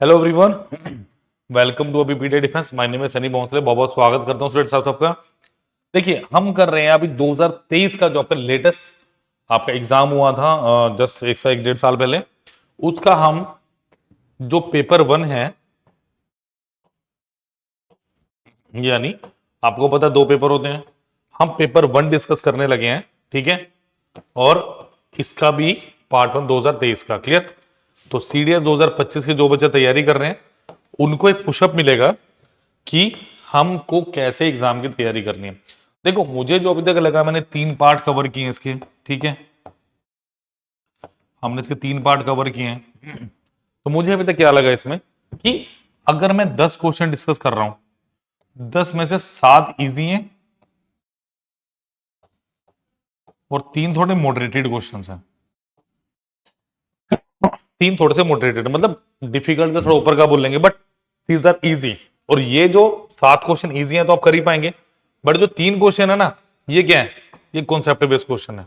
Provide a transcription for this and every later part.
Hello everyone, welcome to ABPD defence. My name है सनी भोंसले। बहुत बहुत स्वागत करता हूँ स्टूडेंट्स आप सबका। देखिए, हम कर रहे हैं अभी 2023 का जो आपका लेटेस्ट आपका एग्जाम हुआ था जस्ट एक से एक डेढ़ साल पहले, उसका हम जो पेपर वन है, यानी आपको पता है दो पेपर होते हैं, हम पेपर वन डिस्कस करने लगे हैं। ठीक है, और इसका भी पार्ट वन 2023 का क्लियर। तो सीडीएस 2025 के जो बच्चे तैयारी कर रहे हैं उनको एक पुशअप मिलेगा कि हमको कैसे एग्जाम की तैयारी करनी है। देखो, मुझे जो अभी तक लगा, मैंने 3 पार्ट कवर किए हैं इसके। ठीक है, हमने इसके 3 पार्ट कवर किए हैं। तो मुझे अभी तक क्या लगा इसमें कि अगर मैं 10 क्वेश्चन डिस्कस कर रहा हूं, 10 में से 7 इजी हैं और 3 थोड़े मॉडरेटेड क्वेश्चन हैं। 3 थोड़े से मॉडरेटेड मतलब डिफिकल्ट से थोड़ा ऊपर का बोल लेंगे, बट दीज आर इजी। और ये जो 7 क्वेश्चन इजी हैं तो आप कर ही पाएंगे, बट जो 3 क्वेश्चन है ना, ये क्या है, ये कॉन्सेप्ट बेस्ड क्वेश्चन है।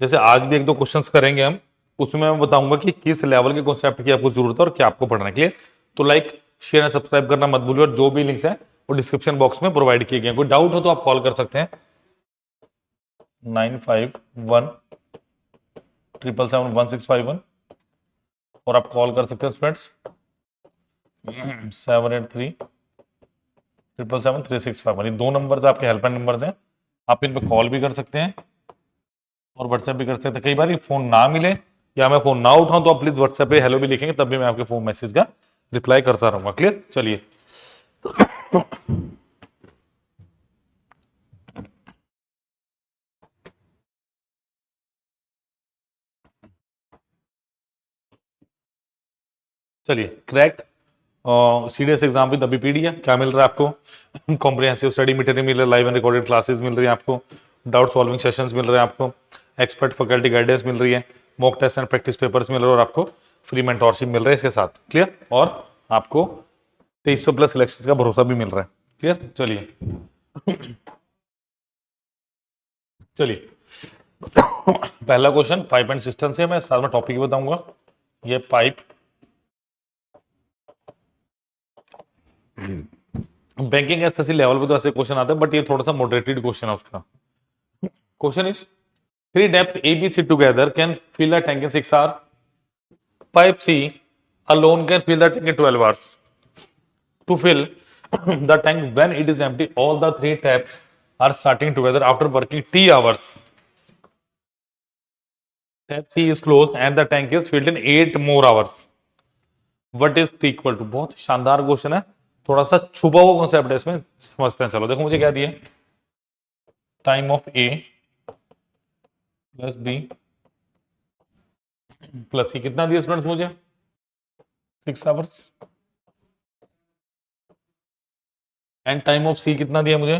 जैसे आज भी एक दो क्वेश्चंस करेंगे हम, उसमें मैं बताऊंगा कि किस लेवल के कॉन्सेप्ट की आपको जरूरत है और क्या आपको पढ़ना है। क्लियर? तो लाइक शेयर एंड सब्सक्राइब करना मत भूलिए, और जो भी लिंक्स हैं वो डिस्क्रिप्शन बॉक्स में प्रोवाइड किए गए। कोई डाउट हो तो आप कॉल कर सकते हैं 9517771651, और आप कॉल कर सकते हैं स्टूडेंट्स 783777365। ये 2 नंबर आपके हेल्पलाइन नंबर हैं, आप इन पे कॉल भी कर सकते हैं और व्हाट्सएप भी कर सकते हैं। कई बार फोन ना मिले या मैं फोन ना उठाऊं तो आप प्लीज व्हाट्सएप पे हेलो भी लिखेंगे, तब भी मैं आपके फोन मैसेज का रिप्लाई करता रहूंगा। क्लियर? चलिए, चलिए क्रैक सीडीएस एग्जाम विद अबीपीडी है। क्या मिल रहा है आपको? कॉम्प्रिहेंसिव स्टडी मटेरियल मिल रहा है, लाइव एंड रिकॉर्डेड क्लासेस मिल रही है आपको, डाउट सॉल्विंग सेशंस मिल रहे हैं आपको, एक्सपर्ट फैकल्टी गाइडेंस मिल रही है, mock test and practice papers मिल रहे हैं, और आपको फ्री मेंटोरशिप मिल रहा है इसके साथ। क्लियर? और आपको 2300 प्लस सिलेक्शन का भरोसा भी मिल रहा है। क्लियर? चलिए चलिए पहला क्वेश्चन पाइप एंड सिस्टम से, मैं साथ में टॉपिक बताऊंगा। ये पाइप बैंकिंग एसएससी लेवल पे तो ऐसे क्वेश्चन आते हैं, बट ये थोड़ा सा मॉडरेटेड क्वेश्चन है उसका। Question is 3 depths ABC together can fill a tank in 6 hours. Pipe C alone can fill the tank in 12 hours. To fill the tank when it is empty, all the 3 taps are starting together after working T hours. Tap C is closed and the tank is filled in 8 more hours. What is T equal to? बहुत शानदार question है, थोड़ा सा छुपा हुआ concept है इसमें, समझते हैं। चलो देखो, मुझे क्या दिया, time of A plus B plus C कितना दिया स्टूडेंट्स मुझे? 6 hours. And time of C कितना दिया मुझे?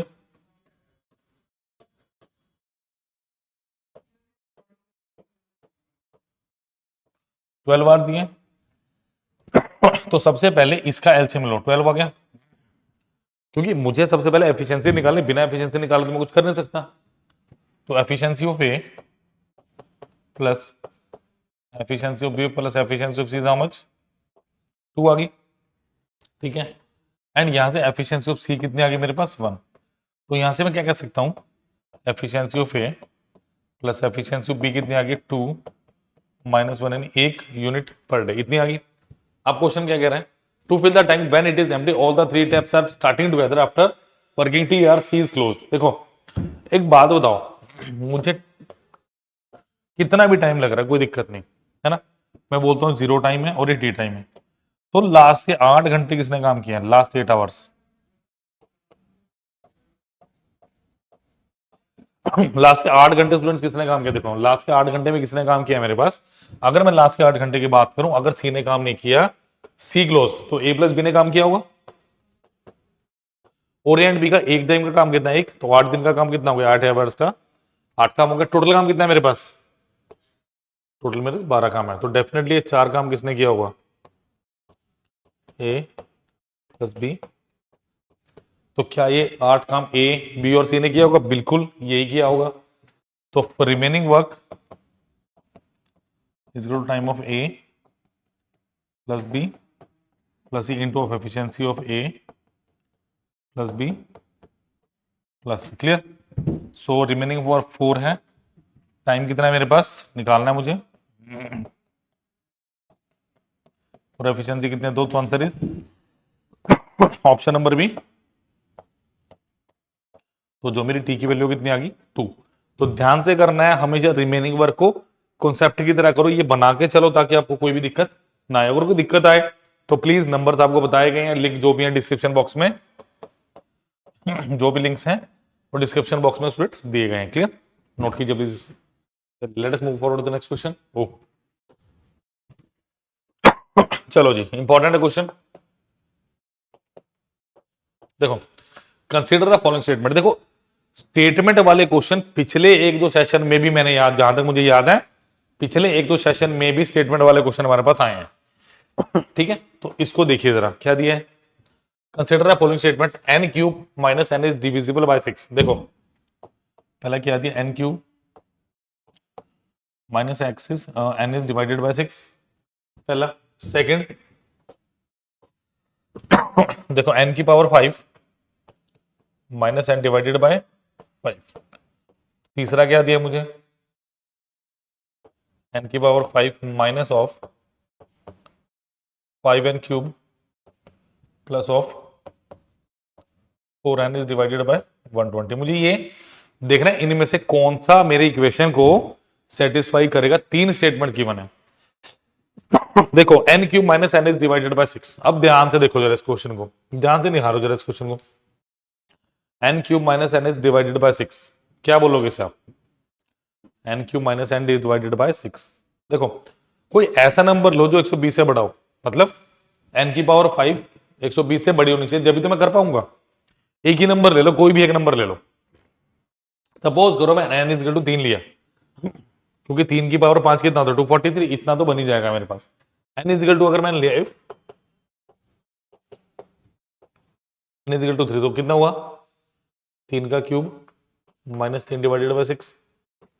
12 आवर दिए। तो सबसे पहले इसका एलसीएम लो, 12 आ गया, क्योंकि मुझे सबसे पहले एफिशिएंसी निकालनी, बिना एफिशिएंसी निकाले तो मैं कुछ कर नहीं सकता। तो efficiency of A plus efficiency of B plus efficiency of C is how much? 2 आ गई। ठीक है, एंड यहां से एफिशिएंसी ऑफ सी कितनी आ गई मेरे पास? 1। तो यहां से मैं क्या कह सकता हूं, efficiency of A plus efficiency of B कितनी आ गई? 2 -1 यानी 1 यूनिट पर डे, इतनी आ गई। अब क्वेश्चन क्या कह रहे हैं? To fill the tank when it is empty all the 3 taps are starting together after working T R C is closed. देखो, एक बात बताओ, मुझे कितना भी टाइम लग रहा है कोई दिक्कत नहीं है ना, मैं बोलता हूँ 0 टाइम है और ये टी टाइम है। तो लास्ट के 8 घंटे किसने काम किया? Last 8 hours. लास्ट के 8 घंटे स्टूडेंट्स किसने काम किया? देखो, लास्ट के 8 घंटे में किसने काम किया मेरे पास? अगर मैं लास्ट के 8 घंटे की बात करूं, अगर सी ने काम नहीं किया, सी क्लोज, तो ए प्लस बी ने काम किया होगा। और ए एंड बी का एक टाइम का काम कितना है? 1। तो 8 दिन का काम कितना हो गया? 8 आवर्स का 8 काम हो गया। टोटल काम कितना है मेरे पास? टोटल मेरे पास 12 काम है। तो डेफिनेटली ये 4 काम किसने किया होगा? ए प्लस बी। तो क्या ये 8 काम ए बी और सी ने किया होगा? बिल्कुल यही किया होगा। तो remaining work is equal to time of A plus B plus C into of efficiency of A plus B plus C. Clear? So remaining for 4 है। टाइम कितना है मेरे पास? निकालना है मुझे। और एफिशिएंसी कितने? 2। तो answer is option number B. तो जो मेरी टी की वैल्यू कितनी आ गई? 2। तो ध्यान से करना है हमेशा, रिमेनिंग वर्क को कॉन्सेप्ट की तरह करो, ये बना के चलो ताकि आपको कोई भी दिक्कत ना आए। अगर कोई दिक्कत आए तो प्लीज नंबर्स आपको बताए गए हैं, लिंक जो भी है डिस्क्रिप्शन बॉक्स में, जो भी लिंक्स हैं वो डिस्क्रिप्शन बॉक्स में स्टूडेंट्स दिए गए हैं। क्लियर? नोट कीजिए please. Let us move forward to the next question. ओ चलो जी, इंपॉर्टेंट है क्वेश्चन। देखो, कंसीडर द फॉलोइंग स्टेटमेंट। देखो, स्टेटमेंट वाले क्वेश्चन पिछले 1-2 सेशन में भी मैंने याद, जहां तक मुझे याद है पिछले 1-2 सेशन में भी स्टेटमेंट वाले क्वेश्चन हमारे पास आए हैं। ठीक है, तो इसको देखिए जरा, क्या दिया है। Consider the following statement, n cube minus n is divisible bye 6। देखो, पहला क्या दिया, n cube minus x is n is divided by 6, पहला। सेकंड, देखो n की power 5 minus n divided by 5। तीसरा क्या दिया मुझे, n की power 5 minus of 5n cube plus of 4n is divided by 120। मुझे ये देखना है इनमें से कौन सा मेरे इक्वेशन को सेटिस्फाई करेगा। 3 स्टेटमेंट गिवन है। देखो, n cube minus n is divided by 6। अब ध्यान से देखो जरा इस क्वेश्चन को, ध्यान से निहारो जरा इस क्वेश्चन को। n cube minus n is divided by 6, क्या बोलोगे इसे आप? n cube minus n divided by 6। देखो, कोई ऐसा नंबर लो जो 120 से बड़ा हो, मतलब n की पावर 5 120 से बड़ी होनी चाहिए, जब भी तो मैं कर पाऊंगा। एक ही नंबर ले लो, कोई भी एक नंबर ले लो। सपोज करो मैं n इज इक्वल टू 3 लिया, क्योंकि 3 की पावर 5 कितना था? 243। इतना तो बन ही जाएगा मेरे पास। n इज इक्वल टू अगर मैंने लिया n इज इक्वल टू 3, तो कितना हुआ? 3 का क्यूब माइनस 3 डिवाइडेड बाय 6,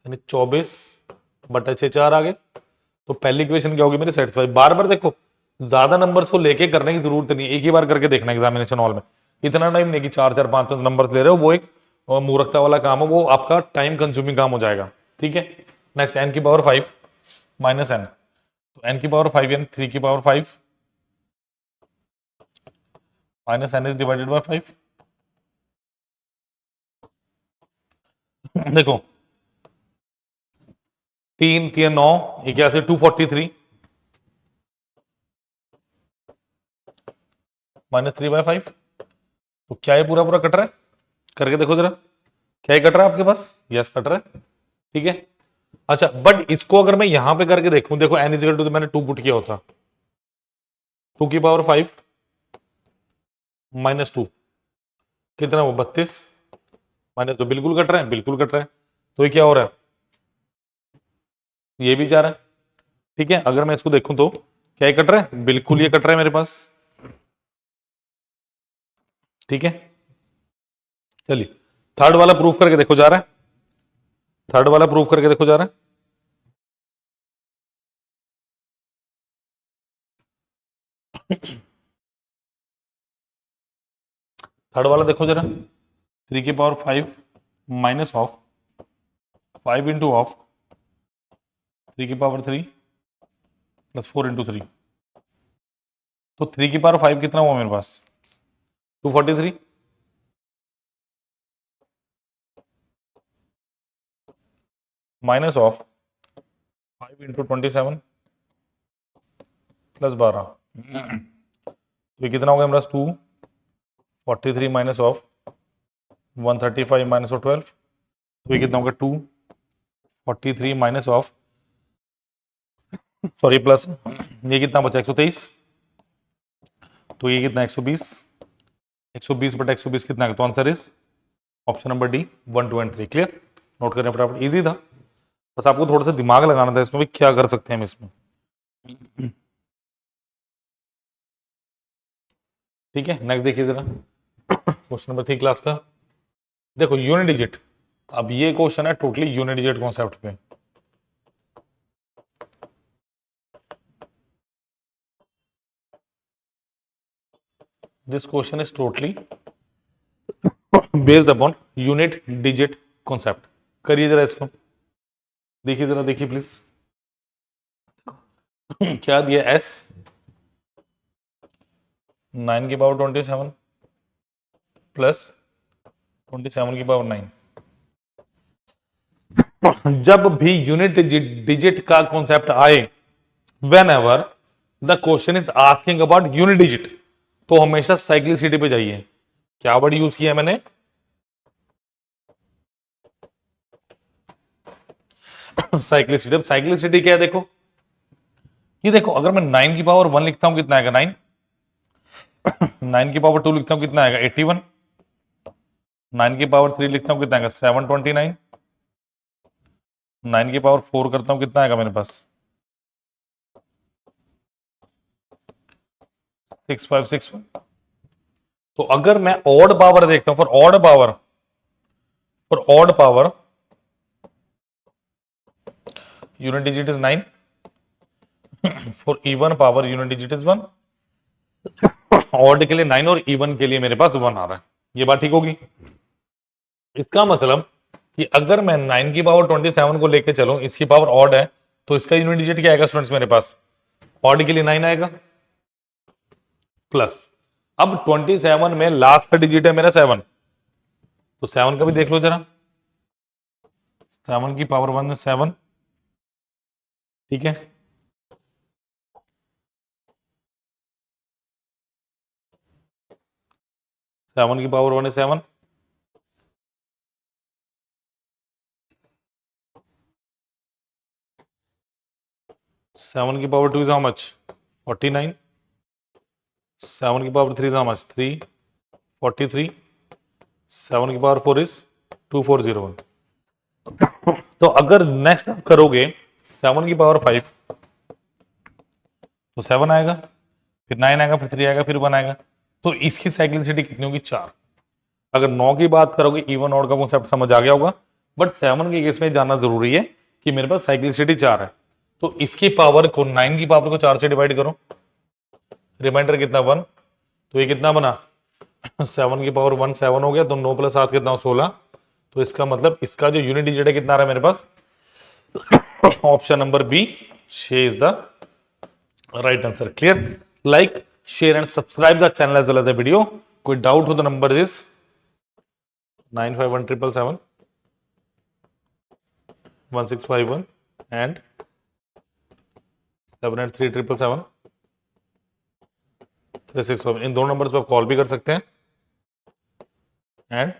यानी 24/6 4 आ गए। तो पहली इक्वेशन क्या होगी मेरी? सेटिस्फाई। बार बार देखो, ज्यादा नंबर्स को लेके करने की जरूरत नहीं है, एक ही बार करके देखना एग्जामिनेशन हॉल में। इतना टाइम नहीं कि 4-4 5-5 नंबर्स ले रहे हो, वो एक मूर्खता वाला काम है, वो आपका टाइम कंज्यूमिंग काम हो जाएगा। ठीक है, नेक्स्ट n की पावर 5 माइनस n, तो n की पावर 5 यानी 3 की power 5 minus n is divided by 5। देखो, 3 3 9 81 243 माइनस 3/5। तो क्या ये पूरा पूरा कट रहा है? करके देखो जरा, क्या ये कट रहा है आपके पास? यस, कट रहा है। ठीक है, अच्छा, बट इसको अगर मैं यहां पे करके देखूं, देखो n इज इक्वल टू, मैंने 2 पुट किया होता, 2 की पावर 5 माइनस 2 कितना वो 32 माइनस 2, बिल्कुल कट रहा है, बिल्कुल कट रहा है। तो ये क्या हो रहा है? ये भी जा रहा है। ठीक है, अगर मैं इसको देखूं तो क्या ये कट रहा है? बिल्कुल ये कट रहा है मेरे पास। ठीक है, चलिए थर्ड वाला प्रूफ करके देखो जा रहा है, थर्ड वाला प्रूफ करके देखो जा रहा है। थर्ड वाला देखो जरा, 3 की power 5 minus of 5 into of 3 की पावर 3 प्लस 4 इंटू 3। तो 3 की पावर 5 कितना हुआ मेरे पास? 243 माइनस ऑफ 5 इंटू 27 प्लस 12। तो ये कितना हो गया मेरे पास? 243 माइनस ऑफ 135 माइनस ऑफ 12। तो ये कितना हो गया? 243 माइनस ऑफ, सॉरी प्लस, ये कितना बचा? 123। तो ये कितना? 120। 120/120 कितना है? तो answer is option number D, 1 2 and 3। Clear? Note करें फटाफट, इजी था, बस आपको थोड़ा सा दिमाग लगाना था इसमें भी, क्या कर सकते हैं हम इसमें। ठीक है, नेक्स्ट देखिए जरा, क्वेश्चन नंबर 3 क्लास का। देखो, यूनिट डिजिट। अब ये क्वेश्चन है टोटली यूनिट डिजिट कॉन्सेप्ट पे। This question is totally based upon unit digit concept. करिए जरा इसको, देखिए जरा, देखिए प्लीज। क्या दिया, एस 9 की पावर 27 प्लस 27 की पावर 9। जब भी यूनिट डिजिट का कॉन्सेप्ट आए, when ever the question is asking about unit digit, तो हमेशा साइक्लिसिटी पे जाइए। क्या वर्ड यूज किया मैंने, साइक्लिसिटी। अब साइक्लिसिटी क्या है, देखो ये देखो, अगर मैं 9 की पावर 1 लिखता हूं कितना आएगा 9, 9 की पावर 2 लिखता हूं कितना आएगा 81, 9 की पावर 3 लिखता हूं कितना आएगा 729, 9 की पावर 4 करता हूं कितना आएगा मेरे पास 6561। तो अगर मैं ऑड पावर देखता हूं, for odd power unit digit is 9, for even power unit digit is 1। Odd के लिए 9 और इवन के लिए मेरे पास 1 आ रहा है। ये बात ठीक होगी। इसका मतलब कि अगर मैं 9 की पावर 27 को लेके चलूं, इसकी पावर ऑड है, तो इसका यूनिट डिजिट क्या आएगा स्टूडेंट्स मेरे पास, ऑड के लिए 9 आएगा प्लस। अब 27 में लास्ट का डिजिट है मेरा 7, तो 7 का भी देख लो जरा, 7 की पावर 1 है 7, ठीक है। सेवन की पावर 1 है 7, सेवन की पावर 2 इज हाउ मच 49, 7 की पावर 3 इज हाउ मच 3 43, 7 की पावर 4 इज 2401। तो अगर नेक्स्ट आप करोगे 7 की पावर 5, तो 7 आएगा, फिर 9 आएगा, फिर 3 आएगा, फिर 1 आएगा। तो इसकी साइक्लिसिटी कितनी होगी 4। अगर 9 की बात करोगे, इवन ऑड का कॉन्सेप्ट समझ आ गया होगा, बट 7 के केस में जानना जरूरी है कि मेरे पास साइक्लिसिटी 4 है। तो इसकी पावर को 9 की पावर को 4 से डिवाइड करो, रिमाइंडर कितना 1, तो ये कितना बना 7 की पावर 1 7 हो गया, तो 9 प्लस 7 कितना 16। तो इसका मतलब इसका जो यूनिट डिजिट है कितना आ रहा है मेरे पास, option number B 6 is the right answer. Clear? Like, share and subscribe the channel as well as the video. कोई डाउट हो तो नंबर इज 951777 1651 एंड 783777 365। इन दोनों नंबर्स पर आप कॉल भी कर सकते हैं एंड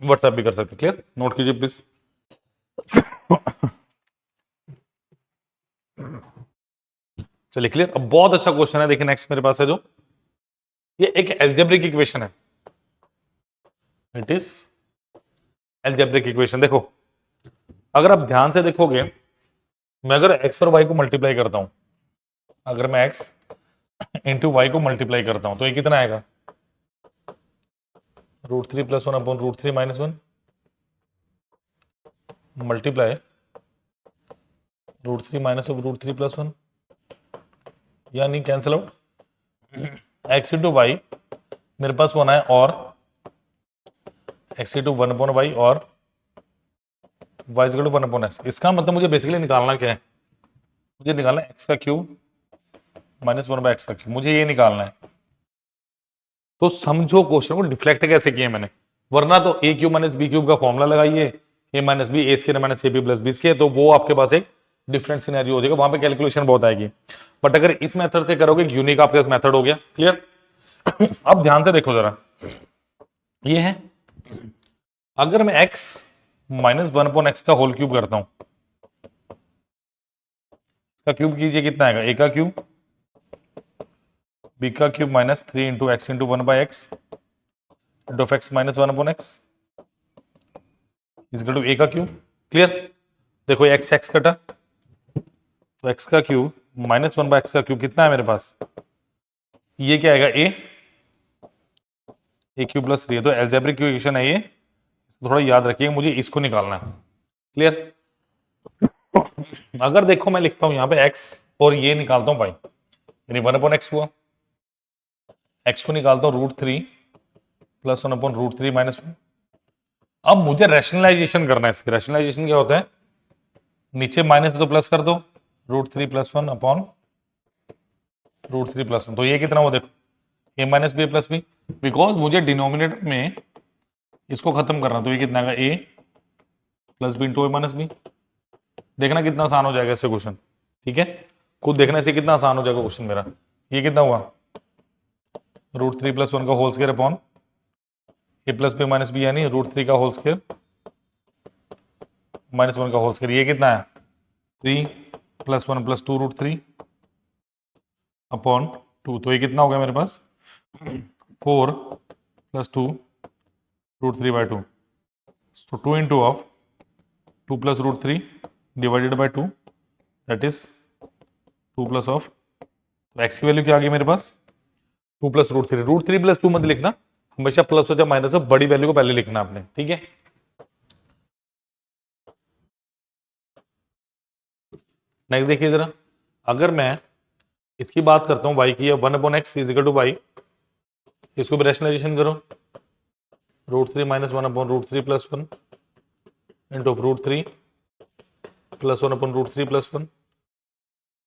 व्हाट्सएप भी कर सकते हैं। क्लियर? नोट कीजिए प्लीज। चलिए क्लियर। अब बहुत अच्छा क्वेश्चन है, देखिए नेक्स्ट मेरे पास है जो, ये एक एल्जेब्रिक इक्वेशन है। It is algebraic equation. देखो, अगर आप ध्यान से देखोगे, मैं अगर x और y को मल्टीप्लाई करता हूं, अगर मैं x इंटू वाई को मल्टीप्लाई करता हूं, तो ये कितना आएगा √3 + 1 अपॉन √3 - 1 मल्टीप्लाई √3 - √3 + 1, यानी cancel out, x into Y मेरे पास 1 है, और x इंटू 1 अपॉन वाई और y equal to 1 upon x। इसका मतलब मुझे बेसिकली निकालना क्या है, मुझे निकालना है x का क्यूब माइनस 1/x का क्यूब, मुझे ये निकालना है। तो समझो क्वेश्चन को डिफ्लेक्ट कैसे किया मैंने, वरना तो a cube minus B cube का फॉर्मूला लगाइए, a minus B A square minus ab plus B square, तो वो आपके पास एक डिफरेंट सिनेरियो हो जाएगा, वहां पे कैलकुलेशन बहुत आएगी। बट अगर इस मेथड से करोगे, यूनिक आपके पास मेथड हो गया। क्लियर? अब ध्यान से देखो जरा, ये है, अगर मैं x माइनस 1 अपॉन x का होल क्यूब करता हूं, का क्यूब कीजिए कितना आएगा, a का क्यूब b का cube minus 3 into X into 1/x of x minus 1 upon x equal to a का क्यूब। क्लियर? देखो x x कटा, तो x का क्यूब माइनस 1/x का क्यूब कितना है मेरे पास, ये क्या आएगा a क्यूब प्लस 3 है। तो एल्जेब्रिक इक्वेशन है ये, थोड़ा याद रखिएगा, मुझे इसको निकालना है। क्लियर? अगर देखो मैं लिखता हूं यहां पे x और ये निकालता हूं y, यानी 1 अपॉन x हुआ, एक्स को निकालता हूं √3 प्लस 1 अपॉन √3 -1। अब मुझे रैशनलाइजेशन करना है। इसकी रैशनलाइजेशन क्या होता है, नीचे माइनस तो प्लस कर दो, √3 + 1 अपॉन √3 + 1। तो ये कितना हुआ देखो, a - b + b, बिकॉज मुझे डिनोमिनेटर में इसको खत्म करना। तो ये कितना आएगा, a + b × a - b। देखना कितना आसान हो जाएगा इससे क्वेश्चन, ठीक है, खुद देखने से कितना आसान हो जाएगा क्वेश्चन मेरा। ये कितना हुआ, √3 + 1 का whole square upon a + b - b, यानी √3 का होल स्क्वायर -1 का होल स्क्वायर। ये कितना है, 3 + 1 + 2 √3 अपॉन 2। तो ये कितना हो गया मेरे पास, 4 + 2 √3/2। So 2 into of 2 + √3 divided by 2, that is 2 plus of, तो x की वैल्यू क्या आ गई मेरे पास, 2 + √3। √3 + 2 मत लिखना, हमेशा प्लस हो या माइनस हो, बड़ी वैल्यू को पहले लिखना आपने, ठीक है। नेक्स्ट देखिए जरा, अगर मैं इसकी बात करता हूँ y की, 1/x = y, इसको भी रैशनलाइजेशन करो, √3 - 1 upon √3 + 1 into √3 + 1 upon √3 + 1।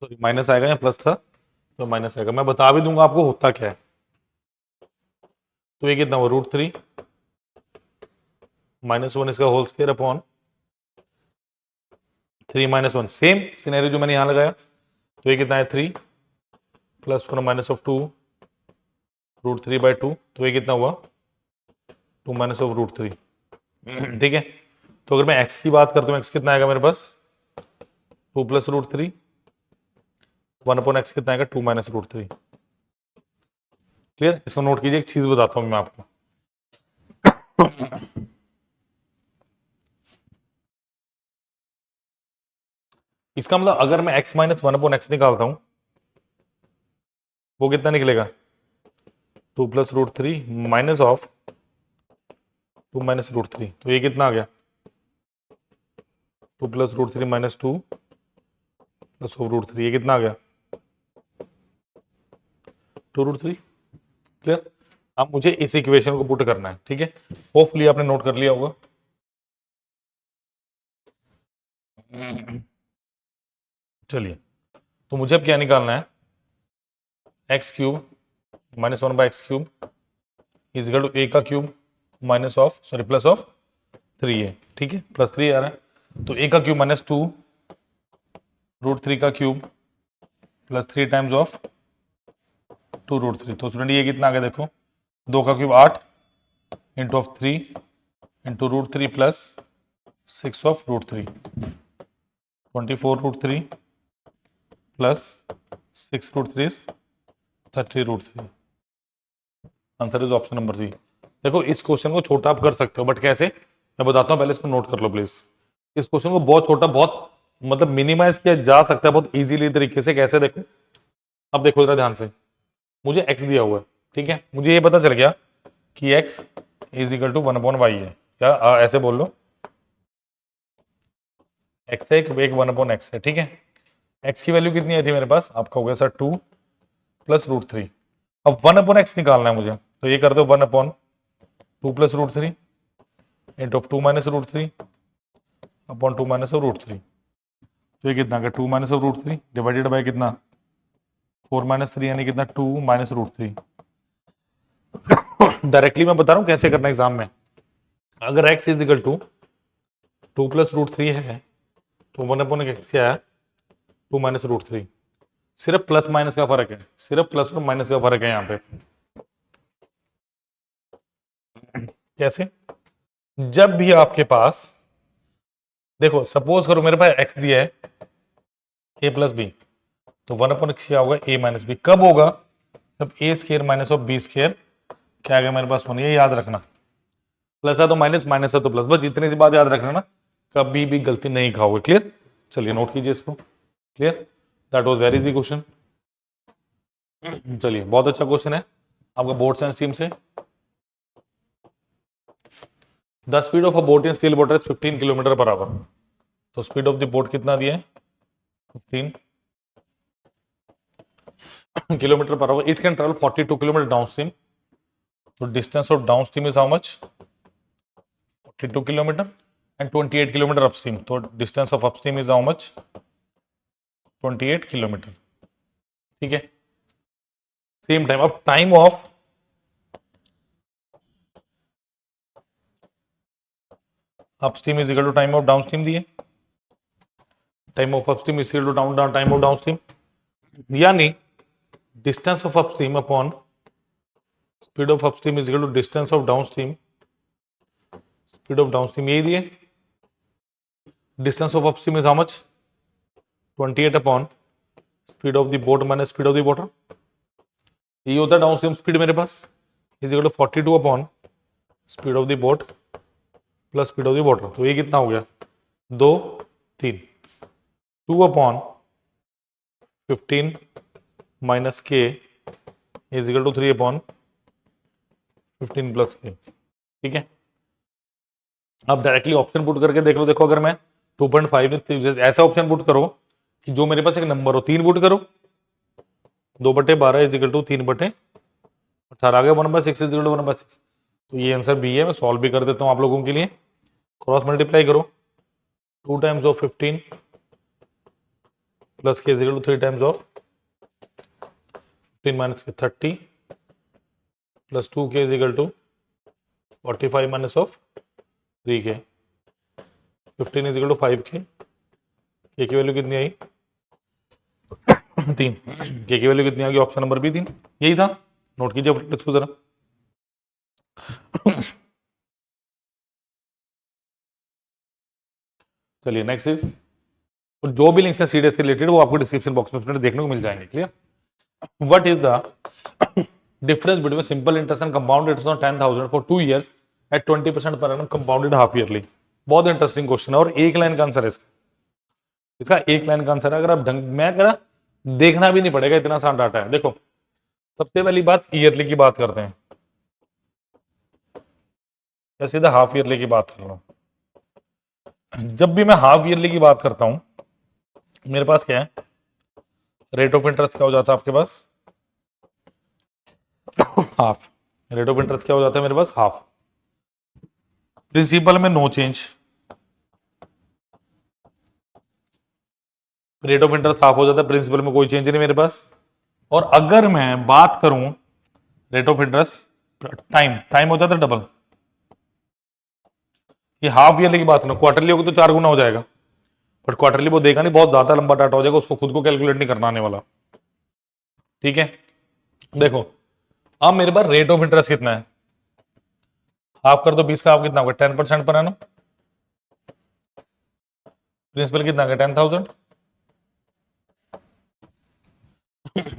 Sorry, minus आएगा या प्लस था, तो माइनस आएगा। मैं बता भी दूंगा आपको होता क्या है। तो ये कितना हुआ, √3 -1 इसका whole square upon 3 - 1, same scenario जो मैंने यहां लगाया। तो ये कितना है, 3 + 1 - 2 √3/2। तो ये कितना हुआ, 2 - √3, ठीक है। तो अगर मैं x की बात करता हूँ, x कितना आएगा मेरे पास, 2 + √3, 1/x कितना आएगा, 2 - √3। क्लियर, इसको नोट कीजिए। एक चीज बताता हूँ मैं आपको, इसका मतलब अगर मैं x - 1/x निकालता हूं, वो कितना निकलेगा, 2 + √3 माइनस ऑफ 2 - √3। तो ये कितना आ गया, 2 + √3 - 2 + √3। ये कितना आ गया, 2 √3। क्लियर, अब मुझे इस इक्वेशन को पुट करना है, ठीक है। होपफुली आपने नोट कर लिया होगा। चलिए, तो मुझे अब क्या निकालना है, x³ -1/x³ = a का cube minus of, sorry plus of 3a, ठीक है, +3 आ रहा है। तो a का क्यूब -2 √3 का क्यूब +3 टाइम्स ऑफ 2 √3। तो स्टूडेंट ये कितना आ गया देखो, 2 का cube 8 into of 3 into √3 plus 6 of √3, 24 √3 plus 6 √3 is 30 √3। Answer is option number C. देखो, इस क्वेश्चन को छोटा आप कर सकते हो, बट कैसे, मैं बताता हूँ, पहले इसको नोट कर लो प्लीज। इस क्वेश्चन को बहुत छोटा, बहुत मतलब मिनिमाइज किया जा सकता है बहुत इजीली तरीके से। कैसे, देखो, अब देखो जरा ध्यान से, मुझे x दिया हुआ है, ठीक है, मुझे ये पता चल गया कि x = 1/y है, क्या ऐसे बोल लो, x है, एक 1/x है, ठीक है। x की वैल्यू कितनी आई थी मेरे पास, आपका हो गया सर 2 + √3। अब 1/x निकालना है मुझे, तो ये कर दो 1/2 + √3 इंटू 2 - √3 अपॉन 2 - √3। तो ये कितना का, 2 - √3 डिवाइडेड बाय कितना, 4 - 3, यानी कितना, 2 - √3। डायरेक्टली मैं बता रहा हूँ कैसे करना एग्जाम में। अगर x = 2 + √3 है, तो 1/x क्या है, 2 - √3। सिर्फ प्लस माइनस का फर्क है, सिर्फ प्लस और माइनस का फर्क है यहाँ पे। कैसे, जब भी आपके पास, देखो सपोज करो मेरे पास x दिया है a + b, तो 1/x क्या होगा, a - b। कब होगा, जब a² माइनस ऑफ b² क्या आ गया मेरे पास 1। ये याद रखना, प्लस है तो माइनस, माइनस है तो प्लस, बस इतनी सी बात याद रखना ना, कभी भी गलती नहीं खाओगे। क्लियर, चलिए नोट कीजिए इसको। Clear, that was very easy question. चलिए, बहुत अच्छा क्वेश्चन है आपका बोर्ड साइंस टीम से। The speed of a boat in still water is 15 km/h। तो स्पीड ऑफ द बोट कितना दिया है, 15। kilometer per hour. It can travel 42 kilometer downstream. So distance of downstream is how much? 42 kilometer and 28 kilometer upstream. So distance of upstream is how much? 28 kilometer. ठीक है. Same time. अब time of upstream is equal to time of downstream दिए. Time of upstream is equal to time of downstream. यानी distance of upstream upon speed of upstream is equal to distance of downstream. Speed of downstream यही दिए. Distance of upstream is how much? 28 upon speed of the boat minus speed of the water. ये होता है downstream speed मेरे पास is equal to 42 upon speed of the boat plus speed of the water. तो ये कितना हो गया? 2 3 2 upon 15 minus K is equal to 3 upon 15 plus K. ठीक है. अब डायरेक्टली ऑप्शन पुट करके देख लो. देखो अगर मैं 2.5 में ऐसा ऑप्शन पुट करो कि जो मेरे पास एक नंबर हो, 3 पुट करो. 2/12 इज इक्वल टू 3/18 आ गया. 1/6 इज इक्वल टू 1/6. तो ये आंसर बी है. मैं सॉल्व भी कर देता हूं आप लोगों के लिए. क्रॉस मल्टीप्लाई करो. 2 times of 15 plus K is equal to 3 times of 15 minus K 30 plus 2 K is equal to 45 minus of 3 K. 15 is equal to 5 के की वैल्यू कितनी आई? 3. के की वैल्यू कितनी आ गई? Option number B 3. यही था. नोट कीजिए इसको जरा. चलिए नेक्स्ट इज, जो भी लिंक्स है सीडीएस से रिलेटेड वो आपको डिस्क्रिप्शन बॉक्स में स्टूडेंट देखने को मिल जाएंगे. Clear. What is the difference between simple interest and compound interest on 10,000 for 2 years at 20% per annum compounded half yearly. बहुत इंटरेस्टिंग क्वेश्चन है और एक लाइन का आंसर है इसका एक लाइन का आंसर है. अगर आप ढंग मैं कह रहा देखना भी नहीं पड़ेगा, इतना आसान डाटा है. देखो सबसे पहली बात ईयरली की बात करते हैं या सीधा हाफ ईयरली की बात कर रहा हूं. जब भी मैं हाफ ईयरली की बात करता हूं मेरे पास क्या है? रेट ऑफ इंटरेस्ट क्या हो जाता है आपके पास? हाफ. रेट ऑफ इंटरेस्ट क्या हो जाता है मेरे पास? हाफ. प्रिंसिपल में no change. Rate of interest half हो जाता है. प्रिंसिपल में कोई चेंज नहीं मेरे पास. और अगर मैं बात करूं रेट ऑफ इंटरेस्ट टाइम हो जाता है डबल. ये हाफ ईयरली की बात ना, क्वार्टरली होगी तो 4 गुना हो जाएगा. बट क्वार्टरली वो देगा नहीं, बहुत ज्यादा लंबा डाटा हो जाएगा, उसको खुद को कैलकुलेट नहीं करना आने वाला. ठीक है. देखो अब मेरे पास रेट ऑफ इंटरेस्ट कितना है? हाफ कर दो 20 का, हाफ कितना होगा? 10% पर एनम. प्रिंसिपल कितना होगा? 10,000.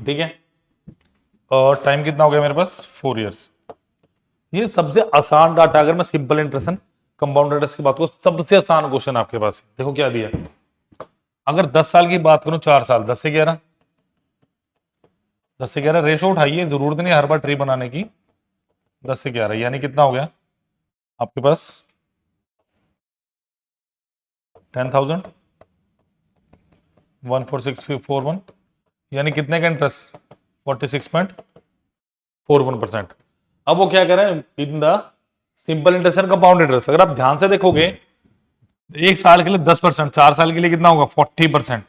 ठीक है. और टाइम कितना हो गया मेरे पास? 4 years. ये सबसे आसान डाटा. अगर मैं simple interest and compound interest की बात करूं सबसे आसान क्वेश्चन आपके पास. देखो क्या दिया. अगर 10 साल की बात करूं 4 साल 10 से 11 10 से 11 रेशो उठाइए. जरूरत नहीं हर बार ट्री बनाने की. 10 से 11 यानी कितना हो गया आपके पास? 10,000 14641 यानी कितने का इंटरेस्ट? 46.41%. अब वो क्या कर रहे हैं in the simple interest and compound interest. अगर आप ध्यान से देखोगे एक साल के लिए 10%, 4 साल के लिए कितना होगा? 40%.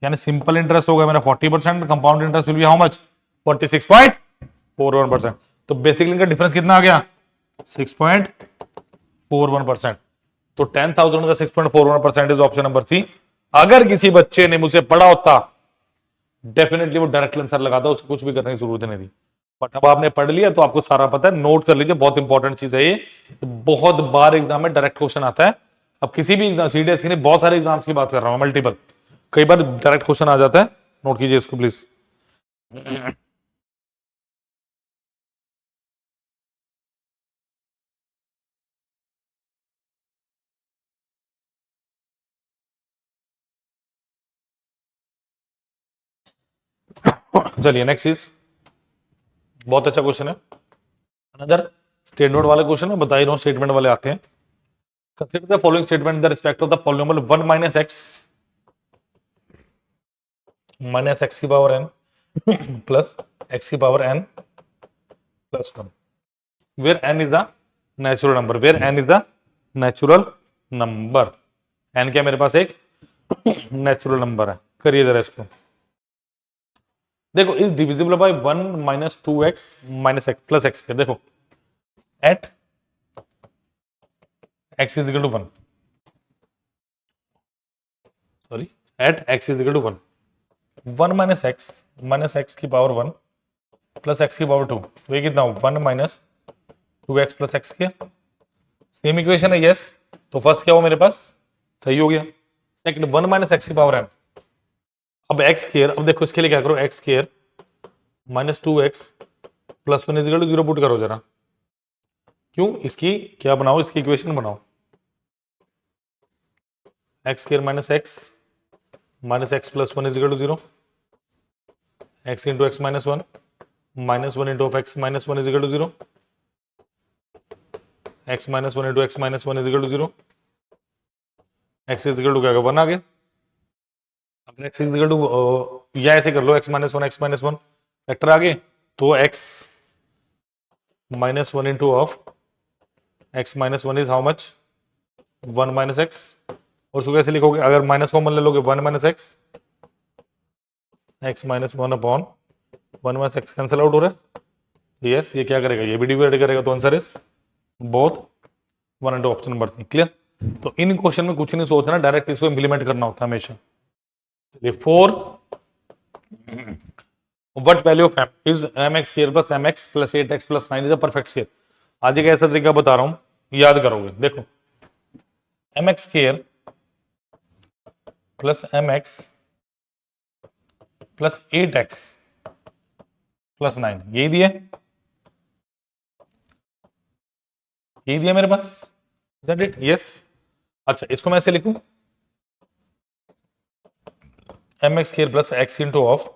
यानी सिंपल इंटरेस्ट होगा मेरा 40%, compound interest will be how much? 46.41%. तो बेसिकली इनका डिफरेंस कितना आ गया? 6.41%. तो 10,000 का 6.41% इज ऑप्शन नंबर सी. अगर किसी बच्चे ने मुझे पढ़ा होता डेफिनेटली वो डायरेक्ट आंसर लगाता, उसको कुछ भी करने की जरूरत नहीं थी. बट अब आपने पढ़ लिया तो आपको सारा पता है. नोट कर लीजिए, बहुत इंपॉर्टेंट चीज है ये. बहुत बार एग्जाम में डायरेक्ट क्वेश्चन आता है. अब किसी भी एग्जाम सीडीएस के नहीं, बहुत सारे एग्जाम्स की बात कर रहा हूं, मल्टीपल. कई बार डायरेक्ट क्वेश्चन आ जाता है. नोट कीजिए इसको प्लीज. चलिए नेक्स्ट इज बहुत अच्छा क्वेश्चन है. अनदर स्टेटमेंट वाले क्वेश्चन है, बता ही रहा हूं स्टेटमेंट वाले आते हैं. Consider the following statement the respect of the polynomial 1 - x की पावर n प्लस एक्स की power n plus 1, where n is a natural number, where n is a natural number. n क्या मेरे पास एक natural number है। करिए जरा इसको, देखो is divisible by 1 minus 2x minus x plus x. देखो at x is equal to 1, sorry at x is equal to 1, 1 minus x की पावर 1 प्लस एक्स की पावर 2, तो ये कितना हो 1 माइनस 2x प्लस एक्स के, सेम इक्वेशन है yes. तो फर्स्ट क्या हो मेरे पास, सही हो गया। सेकंड 1 माइनस एक्स की पावर n, अब एक्स स्क्वायर, अब देखो इसके लिए क्या करो, X square minus 2x plus 1 is equal to 0 put करो जरा। क्यों, इसकी क्या बनाओ, इसकी इक्वेशन बनाओ, X square minus x plus 1 is equal to 0, X into X minus 1 into X minus 1 is equal to 0, X minus 1 into X minus 1 is equal to 0, X is equal to क्या होगा 1 आ गया। अगर x is equal to या ऐसे कर लो x minus 1 vector आ गए, तो x minus 1 into of x minus 1 is how much 1 minus x, और उसको कैसे लिखोगे, अगर माइनस कॉमन ले लोगे 1 minus x, x minus 1 upon 1 minus x cancel out हो रहा है, यस ये क्या करेगा, ये भी डिवाइड करेगा, तो answer is both 1 and option number C. Clear, तो इन क्वेश्चन में कुछ नहीं सोचना, डायरेक्ट इसको इंप्लीमेंट करना होता है हमेशा। चलिए 4, what value of m is mx square plus mx plus 8x plus 9 is a perfect square. आज एक ऐसा तरीका बता रहा हूं, याद करोगे, देखो mx square plus mx plus 8x plus 9, यही दिया, यही दिया मेरे पास, इज दैट इट, यस। अच्छा इसको मैं ऐसे लिखूं, mx square plus x into of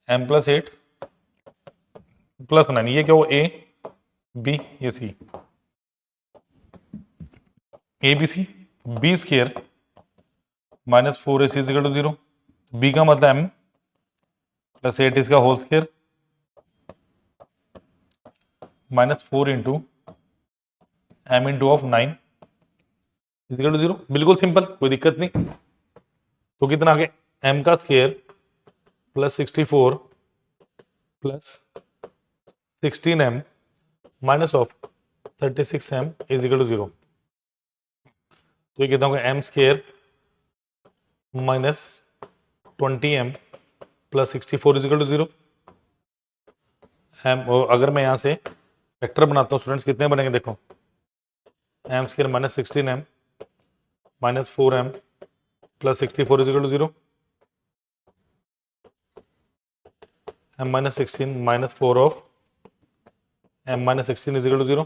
m plus 8 plus 9, ये क्या हो a b, ये c, A B C, B square minus 4ac is equal to 0, b का मतलब m प्लस 8 इसका whole square minus 4 into m into of 9 is equal to 0, बिल्कुल simple, कोई दिक्कत नहीं। तो कितना आ गया, m का square plus 64 plus 16m minus of 36m is equal to 0, तो ये कितना होगा m square minus 20m plus 64 is equal to 0। अगर मैं यहाँ से वेक्टर बनाता हूँ स्टूडेंट्स, कितने बनेंगे देखो, m square minus 16m minus 4m plus 64 is equal to 0, m minus 16 minus 4 of m minus 16 is equal to 0,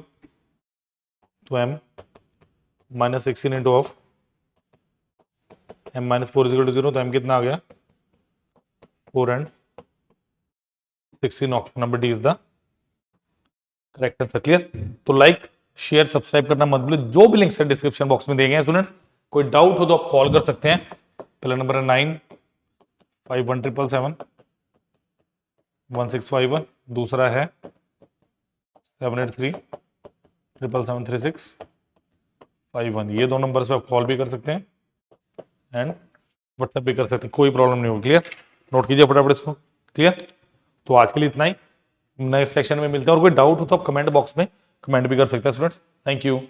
तो m minus 16 into of m minus 4 is equal to 0, तो m कितना आ गया 4 and 16, option number D is the correct answer. Clear, तो like share subscribe करना मत भूलिए, जो भी लिंक्स है डिस्क्रिप्शन बॉक्स में दिए गए हैं स्टूडेंट्स। कोई डाउट हो तो आप कॉल कर सकते हैं, पहला नंबर है 9517771651, दूसरा है 7837773651, ये दो नंबर पे आप कॉल भी कर सकते हैं एंड व्हाट्सएप भी कर सकते हैं, कोई प्रॉब्लम नहीं होगी। क्लियर, नोट कीजिए फटाफट इसको। क्लियर, तो आज के लिए इतना ही, नेक्स्ट सेक्शन में मिलते हैं, और कोई डाउट हो तो आप कमेंट बॉक्स में कमेंट भी कर सकते हैं स्टूडेंट्स। Thank you.